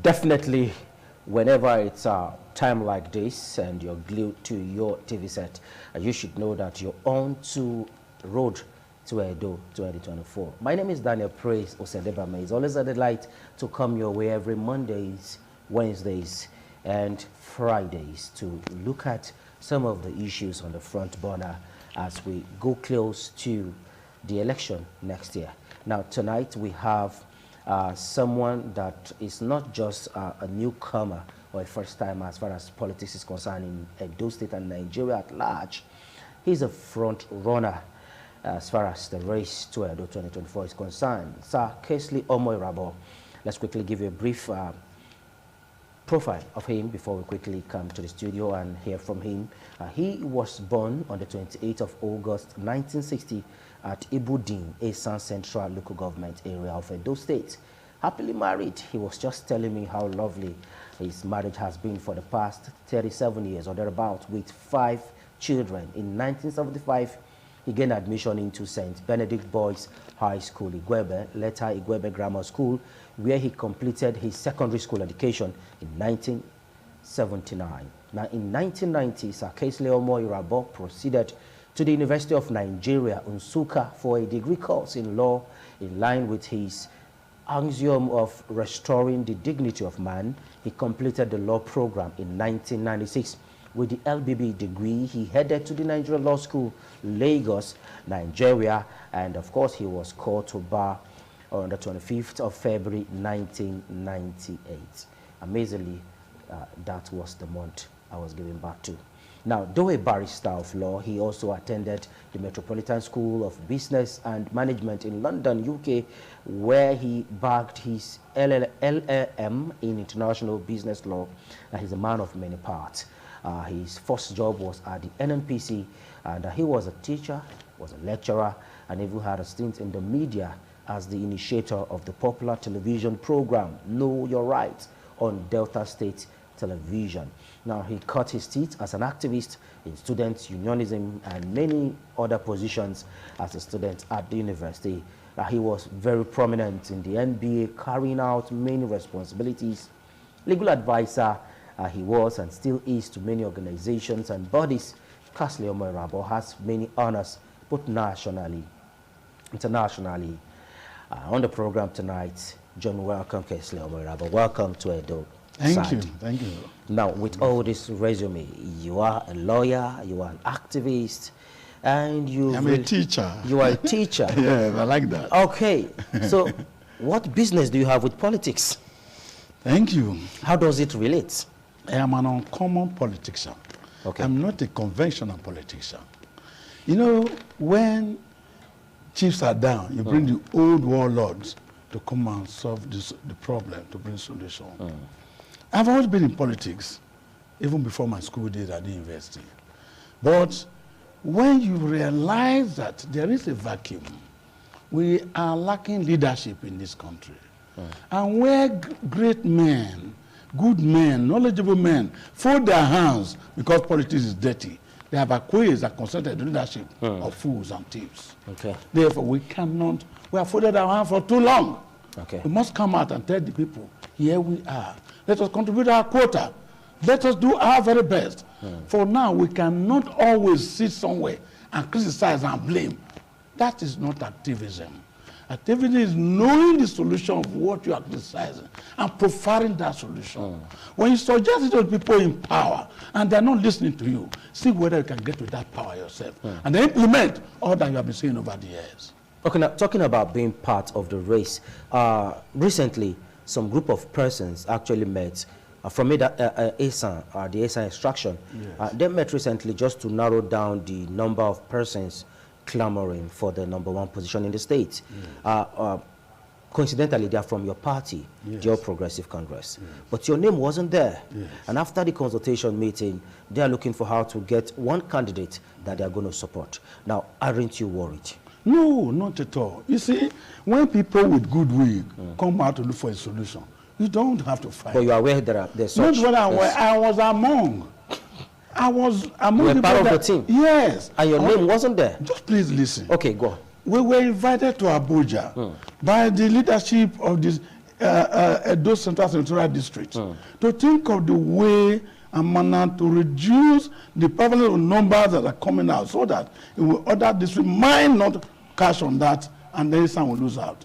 Definitely, whenever it's a time like this and you're glued to your TV set, you should know that you're on to road to EDO 2024. My name is Daniel Praise Osendebame. It's always a delight to come your way every Mondays, Wednesdays, and Fridays to look at some of the issues on the front burner as we go close to the election next year. Now, tonight we have someone that is not just a newcomer or a first time as far as politics is concerned in Edo State and Nigeria at large. He's a front runner as far as the race to Edo 2024 is concerned. Sir Kingsley Omoirabo, let's quickly give you a brief profile of him before we quickly come to the studio and hear from him. He was born on the 28th of August 1960 at Ibudin, Esan Central Local Government Area of Edo State. Happily married. He was just telling me how lovely his marriage has been for the past 37 years or thereabout, with 5 children. In 1975, he gained admission into St. Benedict Boys High School, Igwebe, later Igwebe Grammar School, where he completed his secondary school education in 1979. Now, in 1990, Sir Kingsley Omoirabo proceeded to the University of Nigeria, Nsukka, for a degree course in law in line with his axiom of restoring the dignity of man. He completed the law program in 1996. With the LBB degree, he headed to the Nigerian Law School, Lagos, Nigeria, and of course, he was called to bar on the 25th of February 1998. Amazingly, that was the month I was giving birth to. Now, though a barrister of law, he also attended the Metropolitan School of Business and Management in London, UK, where he bagged his LLM in international business law. He's a man of many parts. His first job was at the NNPC, and he was a teacher, was a lecturer, and even had a stint in the media as the initiator of the popular television program Know Your Rights on Delta State Television. Now, he cut his teeth as an activist in student unionism and many other positions as a student at the university. He was very prominent in the NBA, carrying out many responsibilities. Legal advisor, he was and still is to many organizations and bodies. Kingsley Omoirabo has many honors, both nationally, internationally. On the program tonight, John, welcome, Kingsley Omoirabo. Welcome to Edo. Thank you. Thank you. Now, with all this resume, you are a lawyer, you are an activist, and I'm a teacher. You are a teacher. Yes, I like that. Okay. So, what business do you have with politics? Thank you. How does it relate? I am an uncommon politician. Okay. I'm not a conventional politician. You know, when chiefs are down, you bring the old warlords to come and solve the problem, to bring solution. I've always been in politics, even before my school days at the university. But when you realize that there is a vacuum, we are lacking leadership in this country. And where great men, good men, knowledgeable men fold their hands because politics is dirty, they have acquiesced and consented to leadership of fools and thieves. Okay. Therefore, we have folded our hands for too long. Okay. We must come out and tell the people, here we are. Let us contribute our quota. Let us do our very best. For now, we cannot always sit somewhere and criticize and blame. That is not activism. Activism is knowing the solution of what you are criticizing and profiling that solution. When you suggest it to people in power and they're not listening to you, see whether you can get to that power yourself and then implement all that you have been saying over the years. Okay, now talking about being part of the race, recently some group of persons actually met from Esan, the Esan extraction. Yes. They met recently just to narrow down the number of persons clamoring for the #1 position in the state. Yes. Coincidentally, they are from your party, yes, the All Progressive Congress. Yes. But your name wasn't there. Yes. And after the consultation meeting, they are looking for how to get one candidate that they are going to support. Now, aren't you worried? No, not at all. You see, when people with goodwill come out to look for a solution, you don't have to fight. But you are aware that there's such... Not what I was among. I was among you were part of the team? Yes. And your name wasn't there? Just please listen. Okay, go on. We were invited to Abuja by the leadership of this Edo Central Senatorial District, to think of the way and manner to reduce the prevalence of numbers that are coming out, so that other districts might not cash on that, and then some will lose out.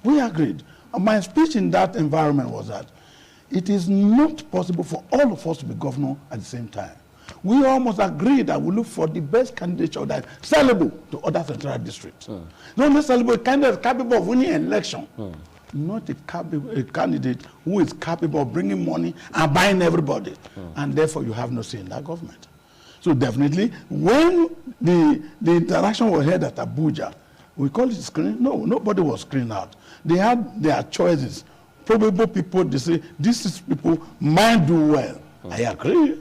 We agreed. My speech in that environment was that it is not possible for all of us to be governor at the same time. We almost agreed that we look for the best candidature that is sellable to other central districts. Not necessarily a candidate capable of winning an election, not a candidate who is capable of bringing money and buying everybody, and therefore you have no say in that government. So definitely, when the interaction was held at Abuja, we call it screening. No, nobody was screened out. They had their choices. Probable people, they say, these people might do well. I agree.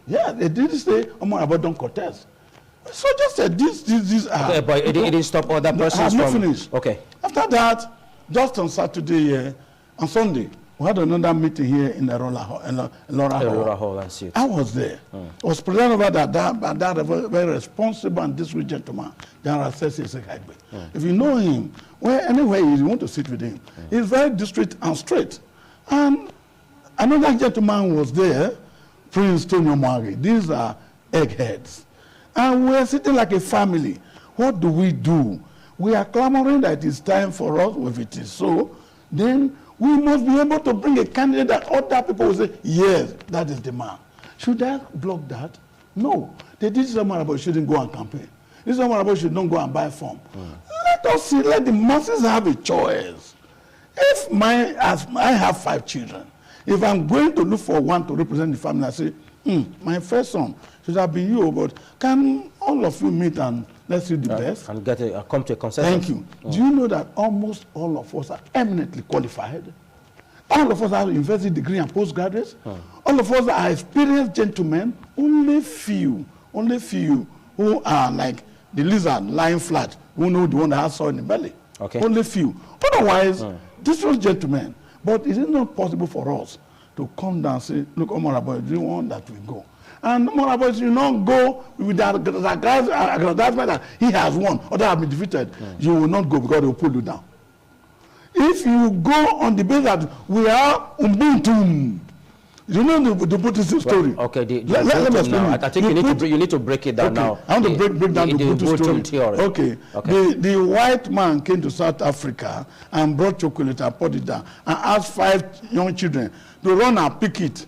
Yeah, they did say, about don't contest. So just said, these are... Okay, but it didn't stop other persons from... I'm not finished. Okay. After that, just on Saturday, on Sunday, we had another meeting here in the Elora Hall. I was there. I was president over that very responsible and discreet gentleman, General Sesi Sekagbe. If you know him, anywhere you want to sit with him, he's very discreet and straight. And another gentleman was there, Prince Tonyo Mwari. These are eggheads. And we're sitting like a family. What do? We are clamoring that it is time for us. If it is so, then we must be able to bring a candidate that other people will say, yes, that is the man. Should I block that? No. They did something about shouldn't go and campaign. This is something about should not go and buy form. Let us see, let the masses have a choice. If I have 5 children, if I'm going to look for one to represent the family, I say, my first son should have been you, but can all of you meet and let's do the best? And come to a consensus. Thank you. Do you know that almost all of us are eminently qualified? All of us have university degree and postgraduates. All of us are experienced gentlemen. Only few who are like the lizard lying flat, who know the one that has soil in the belly. Okay. Only few. Otherwise, this was gentlemen. But is it not possible for us to come down and say, look, Omar, do you want that we go? And Omar, you not go with the aggrandizement that he has won, or that have been defeated. You will not go because they will pull you down. If you go on the basis that we are Ubuntu, you know the Buddhist story. Okay, let me explain. I think you need to break it down now. I want to break down the Buddhist story. Okay. The white man came to South Africa and brought chocolate and put it down and asked 5 young children to run and pick it.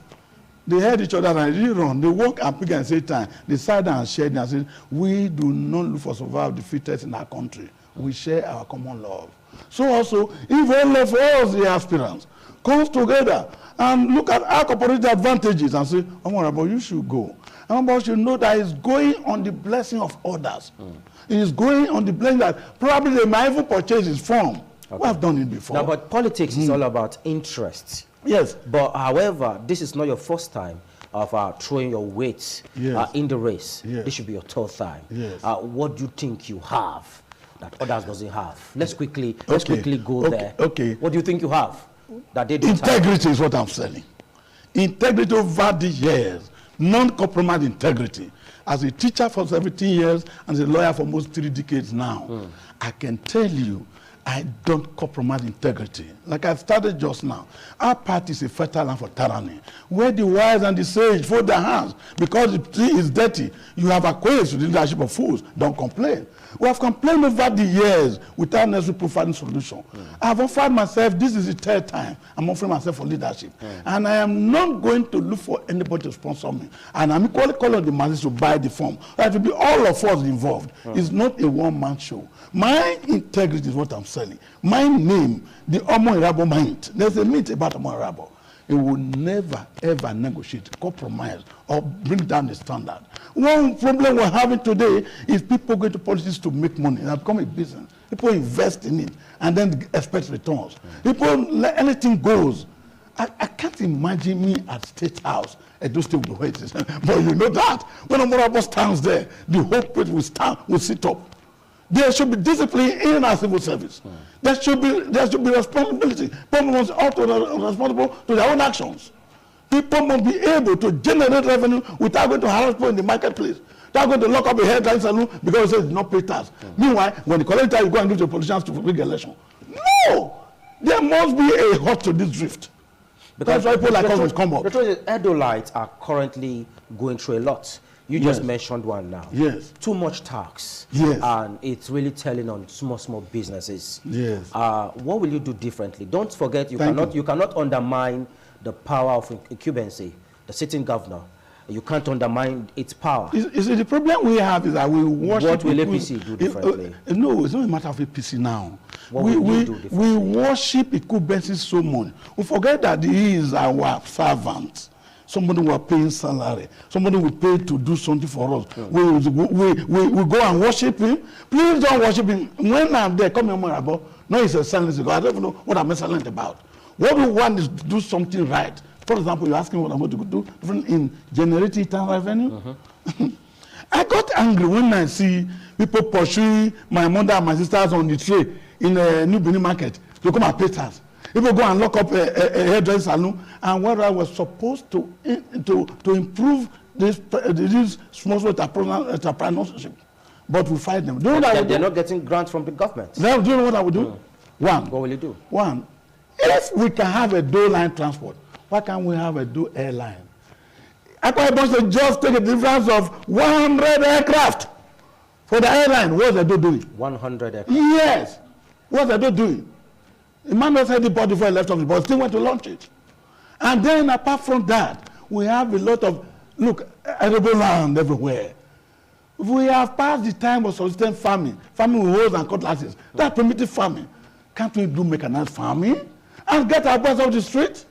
They heard each other and they didn't run. They walk and pick and say time. They sat down and shared and said, we do not look for survival of the fittest in our country. We share our common love. So also, if all of us, the aspirants, comes together and look at our corporate advantages and say, Honorable, you should go. Honorable should know that it's going on the blessing of others. It is going on the blessing that probably they might even purchase his form. We have done it before. Now, but politics is all about interests. Yes. But however, this is not your first time of throwing your weight in the race. Yes. This should be your 3rd time. Yes. What do you think you have that others doesn't have? Let's quickly go there. Okay. What do you think you have that they don't Integrity have? Is what I'm saying. Integrity over the years. Non-compromised integrity. As a teacher for 17 years and as a lawyer for almost 3 decades now, I can tell you I don't compromise integrity. Like I started just now, our party is a fertile land for tyranny, where the wise and the sage fold their hands because the tree is dirty. You have acquired to the leadership of fools. Don't complain. We have complained over the years without necessary providing solution. I have offered myself, this is the 3rd time I'm offering myself for leadership. And I am not going to look for anybody to sponsor me. And I'm equally calling on the masses to buy the form. That will be all of us involved. It's not a one-man show. My integrity is what I'm selling. My name, the Omo Irabo mind. There's a myth about Omo Irabo. It will never, ever negotiate, compromise, or bring down the standard. One problem we're having today is people go to politics to make money. It has become a business. People invest in it and then expect returns. People, anything goes. I can't imagine me at State House at those things where it is. But you know that when Omorabo stands there, the whole place will sit up. There should be discipline in our civil service. There should be responsibility. People must also be responsible to their own actions. People must be able to generate revenue without going to harass people in the marketplace. Without going to lock up a hairdrying salon because it says not pay tax. Meanwhile, when the collect tax, you go and give to the politicians to rig election. No! There must be a halt to this drift. Because that's why people like us will come up. The truth is, Edolites are currently going through a lot. You just mentioned one now. Yes. Too much tax. Yes. And it's really telling on small businesses. Yes. What will you do differently? Don't forget, you cannot undermine the power of incumbency, the sitting governor. You can't undermine its power. You see, the problem we have is that we worship. What will APC do differently? No, it's not a matter of APC now. What will you do differently? We worship incumbency so much. We forget that he is our servant. Somebody who are paying salary. Somebody we pay to do something for us. We go and worship him. Please don't worship him. When I'm there, come here, about. No, it's a silence. I don't even know what I'm silent about. What we want is to do something right. For example, you're asking what I'm going to do in generating internal revenue. I got angry when I see people pursuing my mother and my sisters on the train in a New Benin market to come and pay tax. People go and lock up a hairdresser salon, and what I was supposed to improve this small entrepreneurship, but we fight them. Do you know they're not getting grants from the government. Now, do you know what I would do? One. What will you do? One. If we can have a dual line transport, why can't we have a dual airline? Akwa Ibom should just take a difference of 100 aircraft for the airline. What's the doing? 100 aircraft? Yes. What's the doing? Emmanuel said the body before he left office, but still went to launch it. And then apart from that, we have a lot of, arable land everywhere. We have passed the time of subsistence farming with hoes and cutlasses. That's primitive farming. Can't we do mechanized farming and get our boys off the street?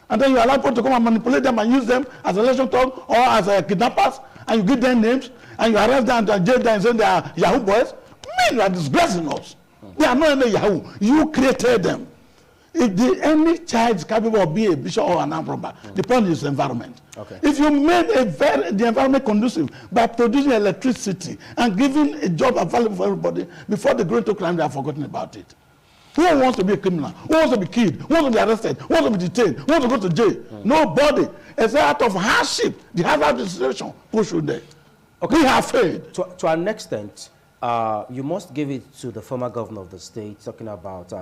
And then you allow people to come and manipulate them and use them as election talk or as kidnappers, and you give them names, and you arrest them and jail them and say they are Yahoo boys. Men, you are disgracing us. They are not any Yahoo. You created them. If any child is capable of being a bishop or an armed robber, the point is the environment. Okay. If you made the environment conducive by producing electricity and giving a job available for everybody, before they go into crime, they have forgotten about it. Who wants to be a criminal? Who wants to be killed? Who wants to be arrested? Who wants to be detained? Who wants to go to jail? Nobody. It's out of hardship. The hazard situation push through there. Okay. We have failed. To an extent, you must give it to the former governor of the state, talking about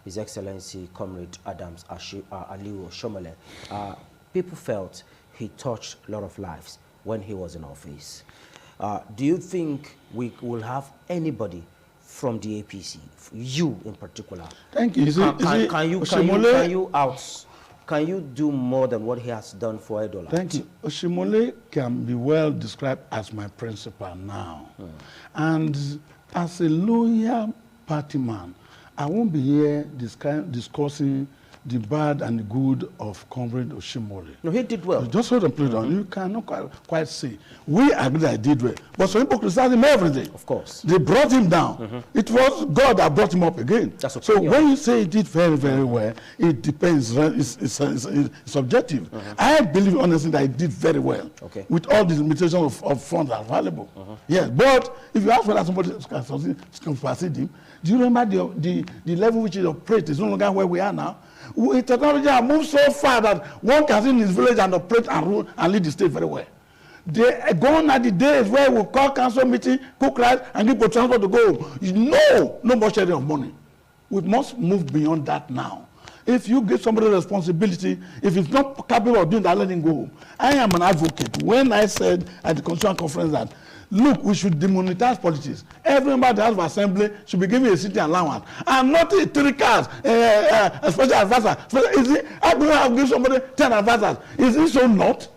His Excellency Comrade Adams Aliyu Shomole. People felt he touched a lot of lives when he was in office. Do you think we will have anybody from the APC, you in particular? Thank you. Can you do more than what he has done for Edola? Thank you. Oshimole can be well described as my principal now. And as a loyal party man, I won't be here discussing the bad and the good of Comrade Oshimole. No, he did well. Just hold on, please. You cannot quite say. We agree that he did well. But some people criticize him every day. Of course. They brought him down. It was God that brought him up again. That's okay. So when you say he did very, very well, it depends. It's subjective. I believe honestly that he did very well. Okay. With all the limitations of funds that are available. Yes, but if you ask whether somebody can supersede him, do you remember the level which he operates is no longer where we are now? Technology has moved so far that one can sit in his village and operate and rule and lead the state very well. They gone are the days where we call council meeting, cook rice, and give people transport to go home. No more sharing of money. We must move beyond that now. If you give somebody responsibility, if it's not capable of doing that, let him go home. I am an advocate. When I said at the Constitutional Conference that, look, we should demonetize politics. Every member of the House of Assembly should be given a city allowance. And not 3 cars, a special advisor. How do I give somebody 10 advisors? Is it so not?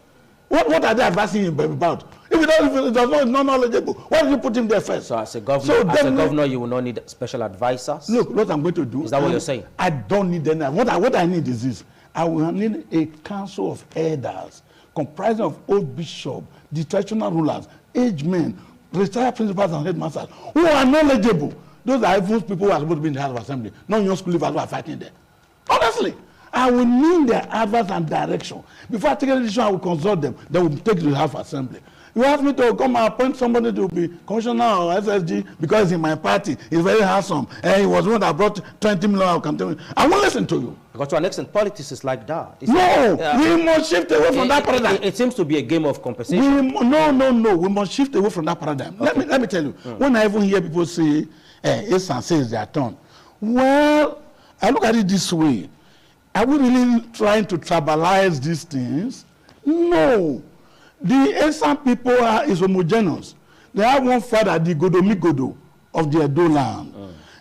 What are they advising him about? If it does not knowledgeable, why did you put him there first? So as a governor, you will not need special advisors? Look, what I'm going to do. Is that what you're saying? I don't need any. What I need is this. I will need a council of elders comprising of old bishops, the traditional rulers, aged men, retired principals and headmasters who are knowledgeable. Those are even people who are supposed to be in the House of Assembly, not young school leavers who are fighting there. Honestly, I will need their advice and direction. Before I take a decision, I will consult them. They will take it to the House of Assembly. You ask me to come and appoint somebody to be commissioner or SSG because he's in my party. He's very handsome. And he was one that brought 20 million. I won't listen to you. Because to an extent, politics is like that. We must shift away from that paradigm. It seems to be a game of compensation. No. We must shift away from that paradigm. Okay. Let me tell you. When I even hear people say, yes, and says their turn. Well, I look at it this way. Are we really trying to tribalize these things? No. The Esan people is homogeneous. They have one father, the Godomigodo of the Edo land.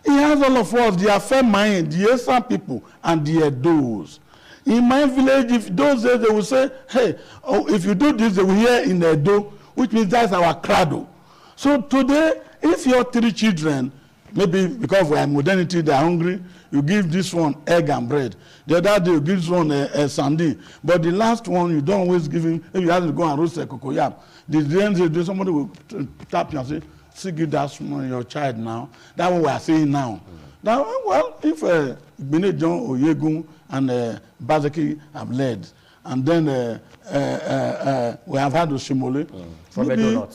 He has all of us, the Afemain, the Esan people, and the Edos. In my village, if those days they will say, hey, if you do this, they will hear in Edo, which means that's our crado. So today, if your 3 children, maybe because we are modernity, they are hungry, you give this one egg and bread. The other day, you give this one a sandy. But the last one, you don't always give him, if you have to go and roast a cocoyam, somebody will tap you and say, see, give that small your child now. That's what we are saying now. Now, well, if Bene John Oyegun and Bazeki have led, and then we have had Oshimole. From Edo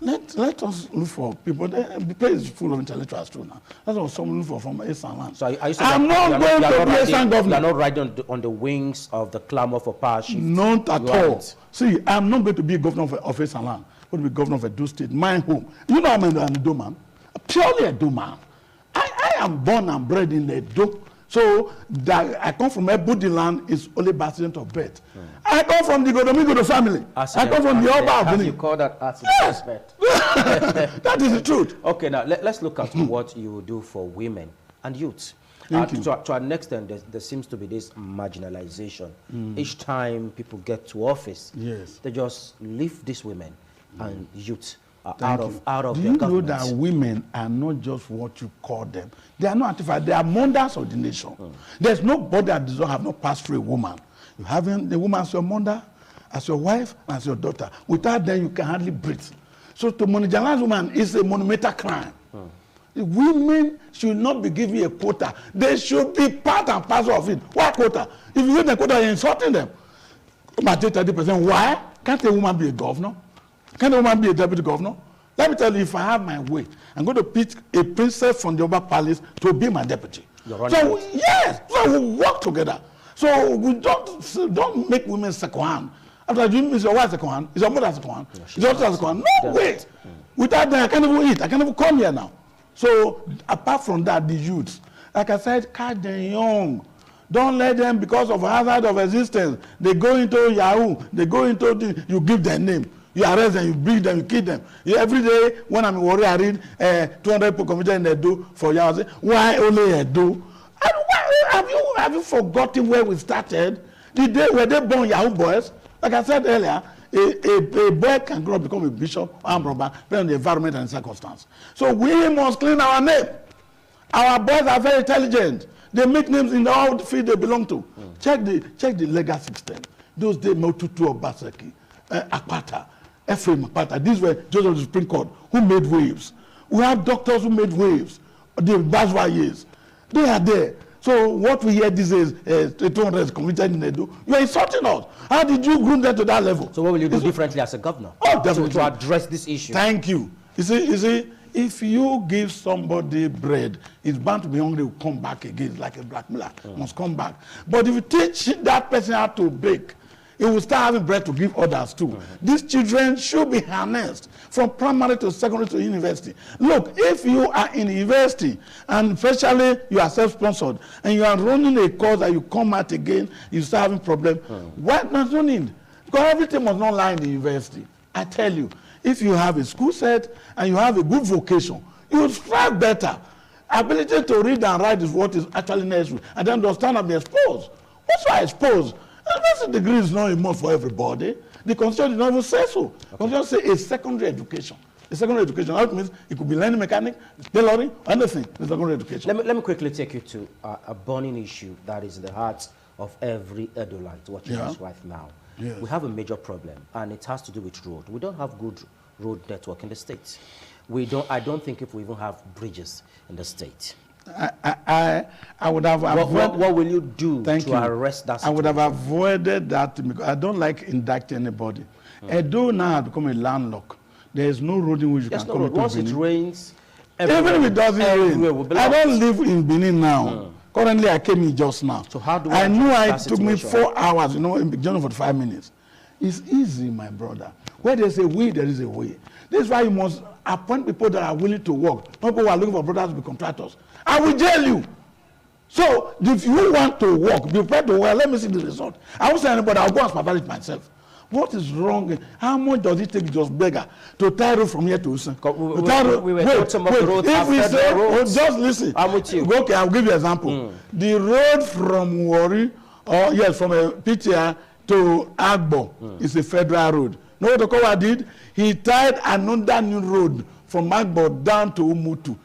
Let us look for people. The place is full of intellectuals too now. That's what someone look for from Esan land. So I'm not going to be Esan governor. You are not riding on the wings of the clamor for power shift. Not at all. See, I'm not going to be governor of Esan land. I'm going to be governor of Edo State, my home. You know I'm an Edo man. Purely Edo man. I am born and bred in Edo. So that I come from Ebudi land is only accident of birth. I come from the Godomigodo family. I come from the Oba of you call that accident of birth? That is the truth. Okay, now let's look at what you do for women and youth. To an extent, there seems to be this marginalization. Each time people get to office, they just leave these women and youth out of their government. Do you know that women are not just what you call them? They are not artificial. They are mothers of the nation. There's nobody that does not have not passed through a woman. You have the woman as your mother, as your wife, as your daughter. Without them, you can hardly breathe. So to monogamize woman is a monumental crime. Women should not be given a quota. They should be part and parcel of it. Why quota? If you give them a quota, you're insulting them. You might take 30%. Why? Can't a woman be a governor? Can a woman be a deputy governor? Let me tell you, if I have my way, I'm going to pick a princess from the Oba Palace to be my deputy. So yes, so we work together. So we don't make women second hand. After you, is your wife second hand? Is your mother second hand? Is your daughter second hand? No way. Without them, I can't even eat. I can't even come here now. So apart from that, the youths, like I said, catch them young. Don't let them, because of hazard of existence, they go into Yahoo, they go into you give them name. You arrest them, you beat them, you kill them. Every day, when I'm in Warri, I read 200 people committed in Edo for Yahoo. Why only Edo? Have you forgotten where we started? The day where they born Yahoo boys, like I said earlier, a boy can grow up become a bishop, armed robber, depending on the environment and circumstance. So we must clean our name. Our boys are very intelligent. They make names in all the field they belong to. Check the legal system. Those days, Motutu Obaseki, Akpata, Ephraim Akpata. These were judges of the Supreme Court who made waves. We have doctors who made waves. The Bazwayes, they are there. So what we hear these days, 200 is committed in Edo. You are insulting us. How did you groom them to that level? So what will you do differently as a governor? Oh, definitely. To address this issue. Thank you. You see, if you give somebody bread, it's bound to be hungry, will come back again. It's like a blackmailer, must come back. But if you teach that person how to bake, he will start having bread to give others too. These children should be harnessed from primary to secondary to university. Look, if you are in university, and especially you are self-sponsored, and you are running a course that you come out again, you start having problem. What does no need? Because everything must not lie in the university. I tell you, if you have a school set and you have a good vocation, you will strive better. Ability to read and write is what is actually necessary. And then understand and be exposed. What's why exposed? University degree is not enough for everybody. The Constitution did not even say so. The Constitution says a secondary education. A secondary education, that means it could be learning mechanic, tailoring, anything. The secondary education. Let me quickly take you to a burning issue that is in the heart of every Edolite watching us right now. Yes. We have a major problem, and it has to do with road. We don't have good road network in the state. I don't think if we even have bridges in the state. I would have avoided. What will you do to arrest that situation? I would have avoided that because I don't like indicting anybody. Edo now has become a landlocked. There is no road in which you can come into Once Benin. it rains, even if it doesn't rain, I don't live in Benin now. Currently, I came in just now. So how do I knew it took me 4 hours, in the journey for 5 minutes. It's easy, my brother. Where there's a way, there is a way. This is why you must appoint people that are willing to work. Not people who are looking for brothers to be contractors. I will jail you. So if you want to work, be prepared to work. Let me see the result. I won't say anybody. I'll go and supervise it myself. What is wrong? How much does it take just beggar to tie road from here to Usan? We were told some of the roads if we say, roads. just listen. I'm with you. Okay, I'll give you an example. The road from Warri, or yes, from PTR to Agbo is a federal road. Know what Okowa did? He tied another new road from Agbo down to Umutu,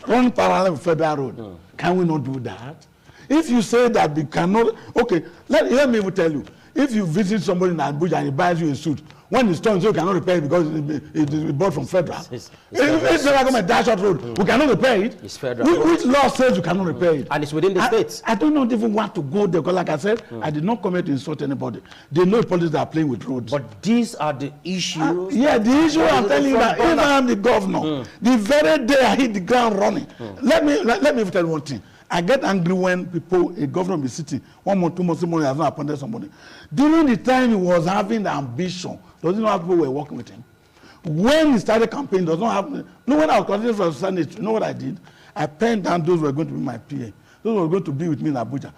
running parallel with federal road. Can we not do that? If you say that we cannot, okay, let me even tell you. If you visit somebody in Abuja and he buys you a suit, when it's torn, you cannot repair it because it is bought from federal. It's federal government dash out road, we cannot repair it. It's federal. Which law says you cannot repair it? And it's within the states. I do not even want to go there because, like I said, I did not come here to insult anybody. They know politics that are playing with roads. But these are the issues. Yeah, the issue I'm telling you that if I am the governor, the very day I hit the ground running, let me tell you one thing. I get angry when people, a governor of the city, 1 month, 2 months, 3 months, has not appointed somebody. During the time he was having the ambition, does he know how people were working with him? When he started campaigning, does not have. No, when I was coordinating for the Senate, you know what I did? I penned down those who were going to be my PA. Those who were going to be with me in Abuja.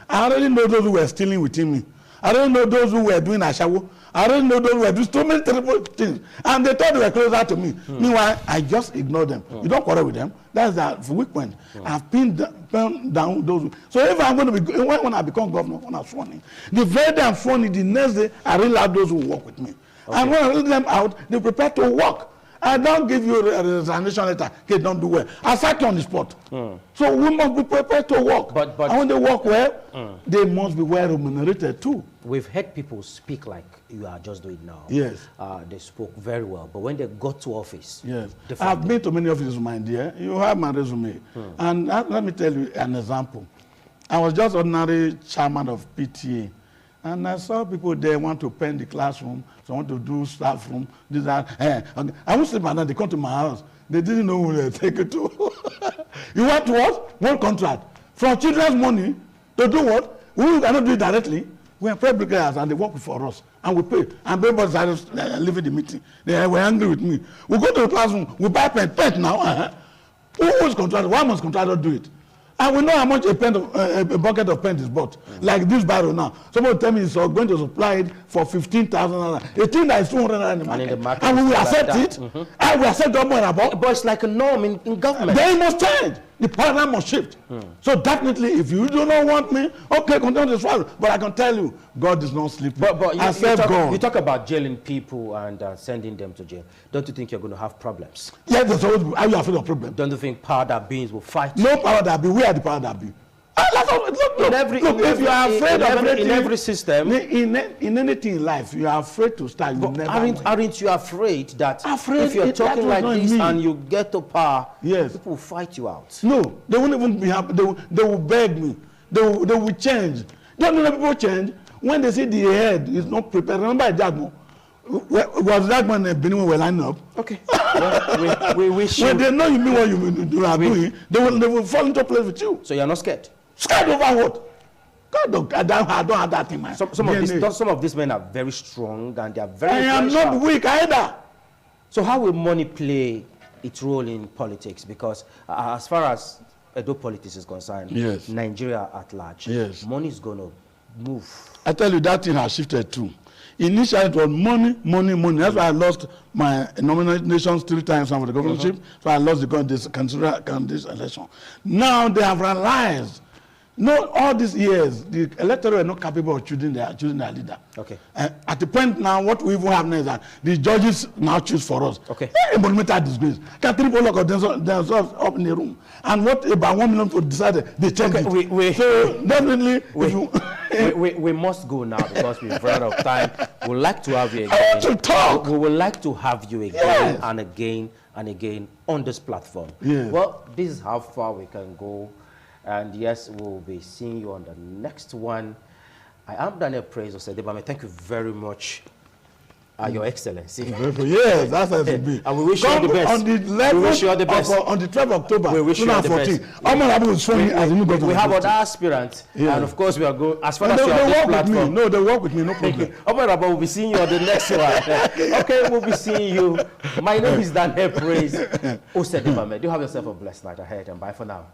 I already know those who were stealing within me. I don't know those who were doing ashawo. I don't know those who were doing so many terrible things. And they thought they were closer to me. Meanwhile, I just ignored them. You don't quarrel with them. That's the weak point. I've pinned down those. So if I'm going to be, when I become governor, when I'm sworn in, the very day I'm sworn in, the next day, I really have those who work with me. Okay. And when I let them out, they prepare to work. I don't give you a resignation letter. Okay, don't do well. I sack you on the spot. So we must be prepared to work. But and when they work well, they must be well remunerated too. We've heard people speak like you are just doing now. Yes. They spoke very well. But when they got to office, yes. I've been to many offices, my dear. You have my resume. And let me tell you an example. I was just ordinary chairman of PTA. And I saw people there want to paint the classroom, so want to do staff room, this, that. I won't sleep at night, they come to my house. They didn't know who they take it to. You want what? One contract. From children's money to do what? We cannot do it directly. We are public guys and they work for us. And we pay. And everybody started leaving the meeting. They were angry with me. We go to the classroom, we buy paint now. Who is contractor? Why must contractor do it? And we know how much a bucket of paint is bought. Like this barrel now. Somebody tell me it's going to supply it for 15,000. A thing that is 200 in the market. And we will accept it. And we accept government about. But it's like a norm in government. They must change. The paradigm must shift. So definitely, if you do not want me, okay, continue to swallow. But I can tell you, God is not sleeping. But you talk about jailing people and sending them to jail. Don't you think you're going to have problems? Yes, there's always. Are you afraid of problems? Don't you think power that beings will fight? No power that be. We are the power that be. If you are afraid of anything, in every system, in anything in life, you are afraid to start. You never aren't you afraid that if you're talking like this and you get to power, people will fight you out? No, they won't even be happy. They will beg me. They will change. Don't know people change when they see the head is not prepared. Remember Jagmo? Was Jagmo and Benin were lining up? Okay. Well, we wish when they know you mean what you are doing, they will fall into place with you. So you're not scared? Scared over what? God, I don't have that in mind. Some of these men are very strong and they are very. I am not weak either. So how will money play its role in politics? Because as far as Edo politics is concerned, Nigeria at large, money is going to move. I tell you, that thing has shifted too. Initially, it was money, money, money. That's why I lost my nominations 3 times for the governorship. So I lost this election. Now they have realized. No, all these years, the electorate were not capable of choosing their leader. Okay. At the point now, what we even have now is that the judges now choose for us. Okay. A monumental disgrace. Can 3 people lock themselves up in the room? And what about 1 million people decided they changed it? So definitely, we must go now because we've run out of time. We'd like to have you again. I want to talk. We would like to have you again and again and again on this platform. Yes. Well, this is how far we can go. And yes, we'll be seeing you on the next one. I am Daniel Praise Osedebame. Thank you very much, Your Excellency. Yes, that's how it should be. And we wish you all the best. On the level we wish you all the best. On the 12th of October, we wish you all the best. We have other aspirants, and of course we are going as far as you are on this platform. No, they work with me, no problem. We'll be seeing you on the next one. Okay, we'll be seeing you. My name is Daniel Praise Osedebame. Do have yourself a blessed night ahead, and bye for now.